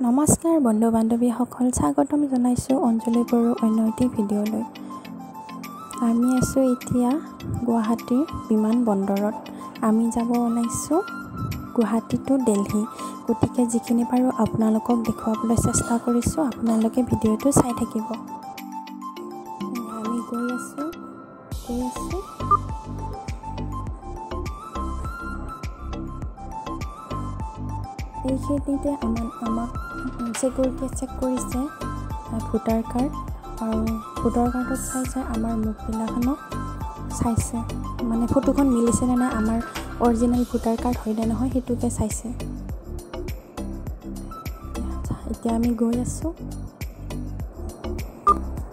নমস্কাৰ বন্ধু বান্ধৱীসকল, স্বাগতম জনাইছোঁ অঞ্জলি বড়োৰ অন্য এটি ভিডিঅ'লৈ। আমি আছোঁ এতিয়া গুৱাহাটীৰ বিমান বন্দৰত। আমি যাব ওলাইছোঁ গুৱাহাটী টু দিল্লী। গতিকে যিখিনি পাৰোঁ আপোনালোকক দেখুৱাবলৈ চেষ্টা কৰিছোঁ, আপোনালোকে ভিডিঅ'টো চাই থাকিব। আমি গৈ আছোঁ এইখিনিতে আমাক ছিকিউৰিটিয়ে চেক কৰিছে ভোটাৰ কাৰ্ড, আৰু ভোটাৰ কাৰ্ডত চাইছে আমাৰ মুখবিলাখনক চাইছে, মানে ফটোখন মিলিছেনে নাই, আমাৰ অৰিজিনেল ভোটাৰ কাৰ্ড হয়নে নহয় সেইটোকে চাইছে। এতিয়া আমি গৈ আছোঁ।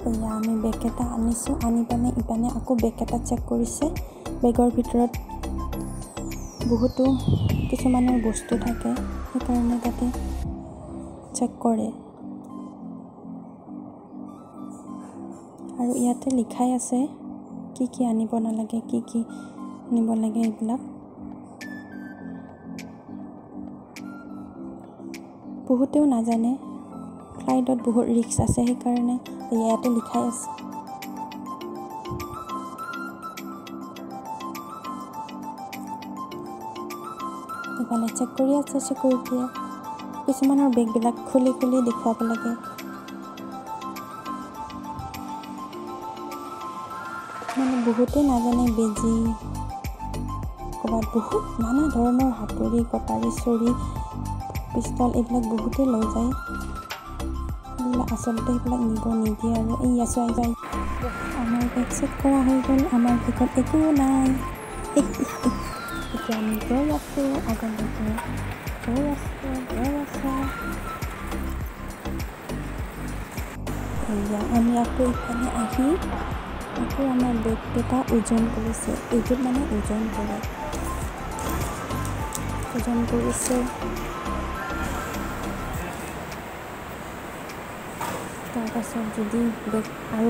এয়া আমি বেগ এটা আনিছোঁ, আনি পিনে ইপানে আকৌ বেগ এটা চেক কৰিছে। বেগৰ ভিতৰত বহুতো কিছুমানৰ বস্তু থাকে, সেইকাৰণে তাতে চেক কৰে। আৰু ইয়াতে লিখাই আছে কি কি আনিব নালাগে, কি কি নিব লাগে এইবিলাক। বহুতেও নাজানে, ফ্লাইটত বহুত ৰিস্ক আছে, সেইকাৰণে ইয়াতে লিখাই আছে। ইফালে চেক কৰি আছে ছিকিউৰিটিয়ে। কিছুমানৰ বেগবিলাক খুলি দেখুৱাব লাগে। মানে বহুতেই নাজানে বেজি, ক'ৰবাত বহুত নানা ধৰণৰ হাতুৰি, কটাৰী, চৰি, পিষ্টল এইবিলাক বহুতেই লৈ যায়। এইবিলাক আচলতে সেইবিলাক নিব নিদিয়ে। আৰু এই আছোঁ আমাৰ বেগ চেক কৰা হৈ গ'ল, আমাৰ বেগত একো নাই। এতিয়া আমি গৈ আছোঁ আগলৈকে, গৈ আছোঁ। এয়া আমি আকৌ ইফালে আহি আকৌ আমাৰ বেগকেইটা ওজন কৰিছে। এইটোত মানে ওজন কৰিছে। তাৰপাছত যদি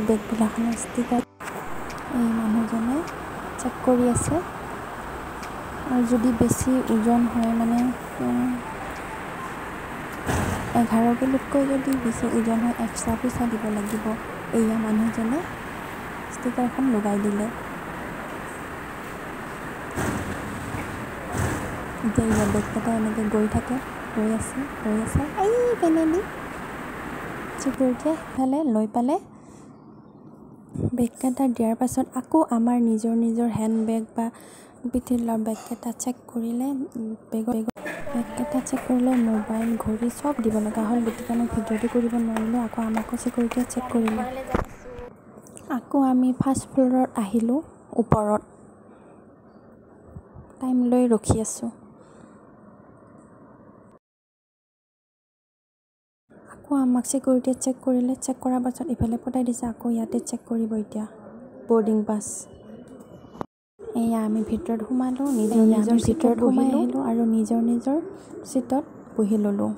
বেগবিলাখনৰ ষ্টিকাৰ এই মানুহজনে চেক কৰি আছে। আৰু যদি বেছি ওজন হয়, মানে 11 কিলোতকৈ যদি বেছি ওজন হয় এক্সট্ৰা পইচা দিব লাগিব। এয়া মানুহজনে ষ্টিকাৰখন লগাই দিলে। এতিয়া ইয়াৰ বেগকেইটা এনেকৈ গৈ আছে এই পেনেদি ছিকিউৰিটিয়ে সিফালে লৈ পালে। বেগকেইটা দিয়াৰ পাছত আকৌ আমাৰ নিজৰ হেণ্ডবেগ বা পিঠিৰ বেগকেইটা চেক কৰিলে। বেগকেইটা চেক কৰিলে মোবাইল, ঘড়ী চব দিব লগা হ'ল। গতিকে মই ভিডিঅ'টো কৰিব নোৱাৰিলোঁ। আকৌ আমাকো ছিকিউৰিটিয়ে চেক কৰিলে। আকৌ আমি ফাৰ্ষ্ট ফ্ল'ৰত আহিলোঁ, ওপৰত টাইম লৈ ৰখি আছোঁ। আকৌ আমাক ছিকিউৰিটিয়ে চেক কৰিলে। চেক কৰাৰ পাছত ইফালে পঠাই দিছে। আকৌ ইয়াতে চেক কৰিব এতিয়া বৰ্ডিং পাছ। এয়া আমি ভিতৰত সোমালোঁ, নিজৰ চিটত সোমাই আহিলোঁ আৰু নিজৰ চিটত বহি ল'লোঁ।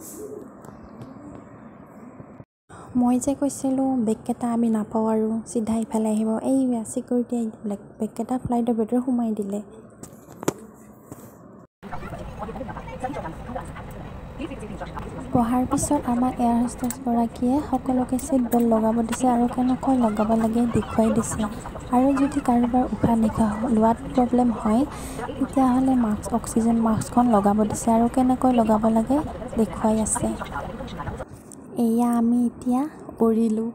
মই যে কৈছিলোঁ বেগকেইটা আমি নাপাওঁ আৰু চিধা ইফালে আহিব, এই ছিকিউৰিটিয়ে বেগকেইটা ফ্লাইটৰ ভিতৰত সোমাই দিলে। বহাৰ পিছত আমাক এয়াৰ হোষ্টেছগৰাকীয়ে সকলোকে চিট বেল্ট লগাব দিছে আৰু কেনেকৈ লগাব লাগে দেখুৱাই দিছে। আৰু যদি কাৰোবাৰ উশাহ নিশাহ লোৱাত প্ৰব্লেম হয়, তেতিয়াহ'লে অক্সিজেন মাস্কখন লগাব দিছে আৰু কেনেকৈ লগাব লাগে দেখুৱাই আছে। এয়া আমি এতিয়া উৰিলোঁ।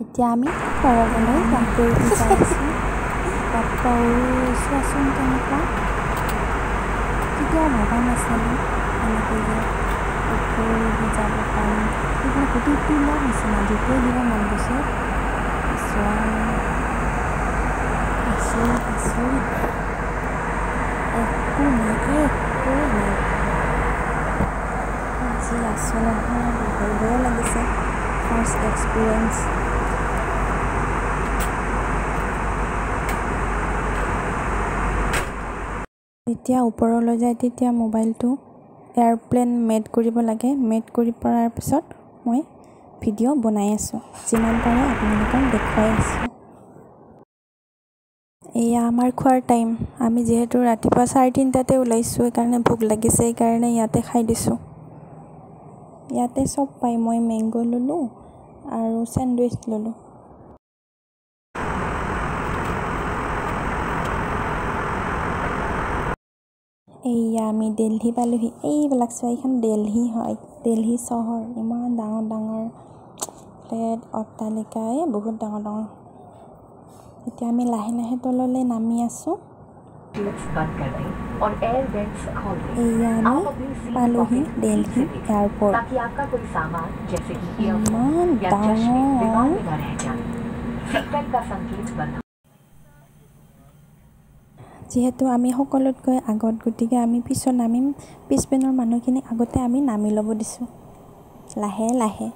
এতিয়া আমি তৰলৈ যাই আছোঁ। চোৱাচোন কেনেকুৱা, কেতিয়াও ভবা নাছিলোঁ এনেকৈ যে ওপৰেদি যাব পাৰিম। সেইবিলাক গোটেই তুলাৰ নিচিনা, যেতিয়াই দিব মন গৈছে। আচৰিত একোৱেই নাই। যি আছোঁ নহয়, ভয় লাগিছে। First experience. যেতিয়া ওপৰলৈ যায় তেতিয়া মোবাইলটো এয়াৰপ্লেন মেড কৰিব লাগে। মেড কৰি পৰাৰ পিছত মই ভিডিঅ' বনাই আছোঁ, যিমান পাৰে আপোনালোকক দেখুৱাই আছোঁ। এয়া আমাৰ খোৱাৰ টাইম। আমি যিহেতু ৰাতিপুৱা 3:30 ওলাইছোঁ, সেইকাৰণে ভোক লাগিছে, সেইকাৰণে ইয়াতে খাই দিছোঁ। ইয়াতে চব পাই মই মেংগো ললোঁ আৰু স্যান্ডউইচ ললোঁ এইয়া আমি দিল্লী পালোহি এইবিলাক চোৱা এইখন দিল্লী হয় দিল্লী চহৰ ইমান ডাঙৰ ডাঙৰ ফ্লেট অট্টালিকা বহুত ডাঙৰ ডাঙৰ এতিয়া আমি লাহে লাহে তললৈ নামি আছোঁ এইয়া আমি পালোহি দিল্লী এয়াৰপৰ্ট ইমান ডাঙৰ যিহেতু আমি সকলোতকৈ আগত গতিকে আমি পিছত নামিম পিছপিনৰ মানুহখিনি আগতে আমি নামি ল'ব দিছোঁ লাহে লাহে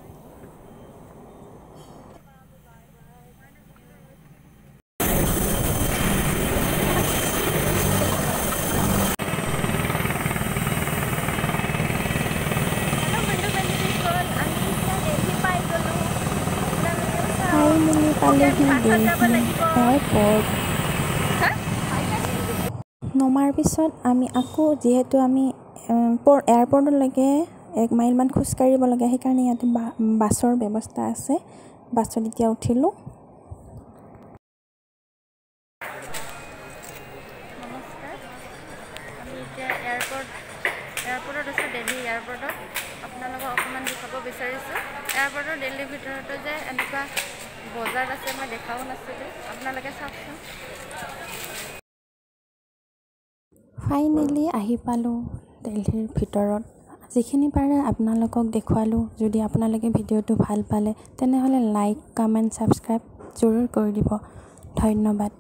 ফাইনেলি পালোহি দিল্লী এয়াৰপৰ্ট নমাৰ পিছত আমি আকৌ যিহেতু আমি এয়াৰপৰ্টলৈকে 1 মাইলমান খোজকাঢ়িব লাগে সেইকাৰণে ইয়াতে বাছৰ ব্যৱস্থা আছে বাছত এতিয়া উঠিলোঁ নমস্কাৰ আমি এতিয়া এয়াৰপৰ্টত আছোঁ দিল্লী এয়াৰপৰ্টত আপোনালোকক অকণমান দেখাব বিচাৰিছোঁ এয়াৰপৰ্টৰ দিল্লীৰ ভিতৰতে যে এনেকুৱা বজাৰ আছে মই দেখাও নাছিলোঁ আপোনালোকে চাওকচোন ফাইনেলি আহি পালোঁ দিল্লীৰ ভিতৰত যিখিনি পাৰে আপোনালোকক দেখুৱালোঁ যদি আপোনালোকে ভিডিঅ'টো ভাল পালে তেনেহ'লে লাইক কমেণ্ট ছাবস্ক্ৰাইব জৰুৰ কৰি দিব ধন্যবাদ